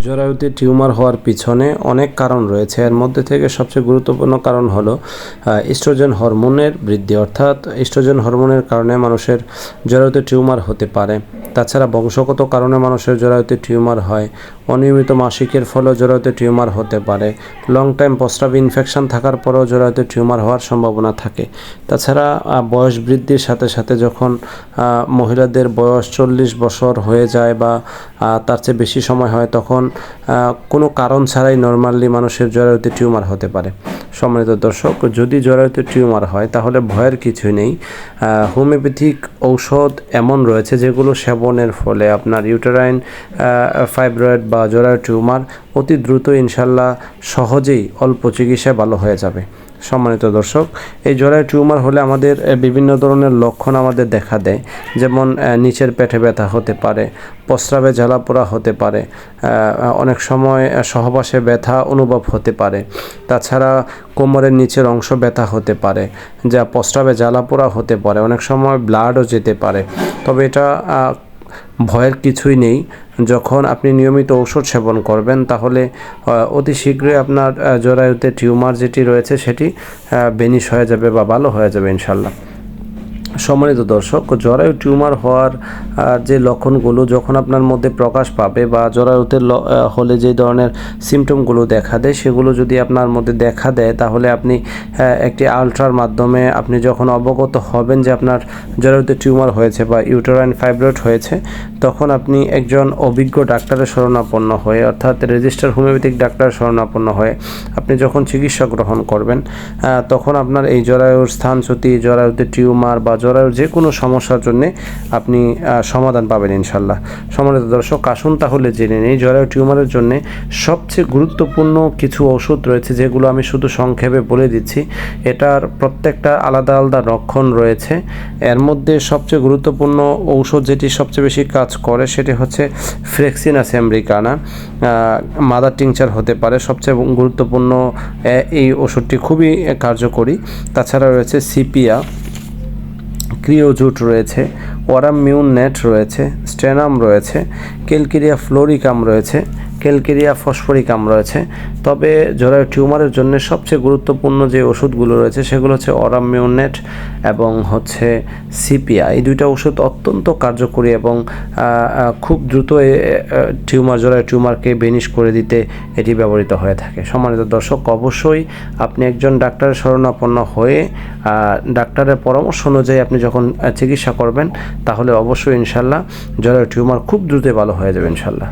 জরায়ুতে tumour হওয়ার পিছনে অনেক কারণ রয়েছে। এর মধ্যে থেকে সবচেয়ে গুরুত্বপূর্ণ কারণ হলো ইস্ট্রোজেন হরমোনের বৃদ্ধি, অর্থাৎ ইস্ট্রোজেন হরমোনের কারণে মানুষের জরায়ুতে টিউমার হতে পারে। তাছাড়া বংশগত কারণে মানুষের জরায়ুতে টিউমার হয়, অনিয়মিত মাসিকের ফলেও জরায়ুতে টিউমার হতে পারে, লং টাইম প্রস্রাব ইনফেকশন থাকার পরেও জরায়ুতে টিউমার হওয়ার সম্ভাবনা থাকে। তাছাড়া বয়স বৃদ্ধির সাথে সাথে যখন মহিলাদের বয়স 40 বছর হয়ে যায় বা তার চেয়ে বেশি সময় হয়, তখন কোনো কারণ ছাড়াই নর্মালি মানুষের জরায়ুতে টিউমার হতে পারে। সম্মানিত দর্শক, যদি জরায়ুতে টিউমার হয় তাহলে ভয়ের কিছুই নেই। হোমিওপ্যাথিক ঔষধ এমন রয়েছে যেগুলো সেবনের ফলে আপনার ইউটেরাইন ফাইব্রয়েড বা জরায়ু টিউমার অতি দ্রুত ইনশাল্লাহ সহজেই অল্প চিকিৎসায় ভালো হয়ে যাবে। সম্মানিত দর্শক, এই জরায়ু টিউমার হলে আমাদের বিভিন্ন ধরনের লক্ষণ আমাদের দেখা দেয়, যেমন নিচের পেটে ব্যথা হতে পারে, প্রস্রাবে জ্বালাপোড়া হতে পারে, অনেক সময় সহবাসে ব্যথা অনুভব হতে পারে। তাছাড়া কোমরের নিচের অংশ ব্যথা হতে পারে, যা প্রস্রাবে জ্বালাপোড়া হতে পারে, অনেক সময় ব্লাডও যেতে পারে। তবে এটা ভয়ের কিছুই নেই। যখন আপনি নিয়মিত ঔষধ সেবন করবেন তাহলে অতি শীঘ্রই আপনার জরায়ুতে টিউমার যেটি রয়েছে সেটি বেনিশ হয়ে যাবে বা ভালো হয়ে যাবে ইনশাল্লাহ। সম্মানিত দর্শক, জরায়ু টিউমার হওয়ার যে লক্ষণগুলো যখন আপনার মধ্যে প্রকাশ পাবে বা জরায়ুতে হলে যে ধরনের সিমটমগুলো দেখা দেয়, সেগুলো যদি আপনার মধ্যে দেখা দেয় তাহলে আপনি একটি আলট্রার মাধ্যমে আপনি যখন অবগত হবেন যে আপনার জরায়ুতে টিউমার হয়েছে বা ইউটেরাইন ফাইব্রয়েড হয়েছে, তখন আপনি একজন অভিজ্ঞ ডাক্তারের শরণাপন্ন হয়ে, অর্থাৎ রেজিস্টার হোমিওপ্যাথিক ডাক্তারের শরণাপন্ন হয়ে আপনি যখন চিকিৎসা গ্রহণ করবেন, তখন আপনার এই জরায়ুর স্থানচ্যুতি, জরায়ুতে টিউমার বা জরায়ুর যে কোনো সমস্যার জন্য আপনি সমাধান পাবেন ইনশাল্লাহ। সম্মানিত দর্শক, আসুন তাহলে জেনে নেই জরায়ু টিউমারের জন্য সবচেয়ে গুরুত্বপূর্ণ কিছু ওষুধ রয়েছে, যেগুলো আমি শুধু সংক্ষেপে বলে দিচ্ছি। এটার প্রত্যেকটা আলাদা আলাদা লক্ষণ রয়েছে। এর মধ্যে সবচেয়ে গুরুত্বপূর্ণ ঔষধ যেটি সবচেয়ে বেশি কাজ করে সেটি হচ্ছে ফ্লেক্সিনাস আমেরিকানা। মাদার টিংচার হতে পারে সবচেয়ে গুরুত্বপূর্ণ এই ওষুধটি, খুবই কার্যকরী। তাছাড়া রয়েছে সিপিয়া, ক্রিওজুট রয়েছে, ওরামিউন নেট রয়েছে, স্টেনাম রয়েছে, ক্যালকেরিয়া ফ্লোরিকাম রয়েছে, ক্যালকেরিয়া ফসফরিকাম রয়েছে। তবে জরায়ু টিউমারের জন্য সবচেয়ে গুরুত্বপূর্ণ যে ওষুধগুলো রয়েছে সেগুলো হচ্ছে ওরামিউন নেট এবং হচ্ছে সিপিয়া। এই দুইটা ওষুধ অত্যন্ত কার্যকরী এবং খুব দ্রুত জরায়ু টিউমারকে বেনিশ করে দিতে এটি ব্যবহৃত হয়ে থাকে। সম্মানিত দর্শক, অবশ্যই আপনি একজন ডাক্তারের শরণাপন্ন হয়ে ডাক্তারের পরামর্শ অনুযায়ী আপনি যখন চিকিৎসা করবেন তাহলে অবশ্যই ইনশাল্লাহ জরায়ু টিউমার খুব দ্রুত ভালো হয়ে যাবে ইনশাল্লাহ।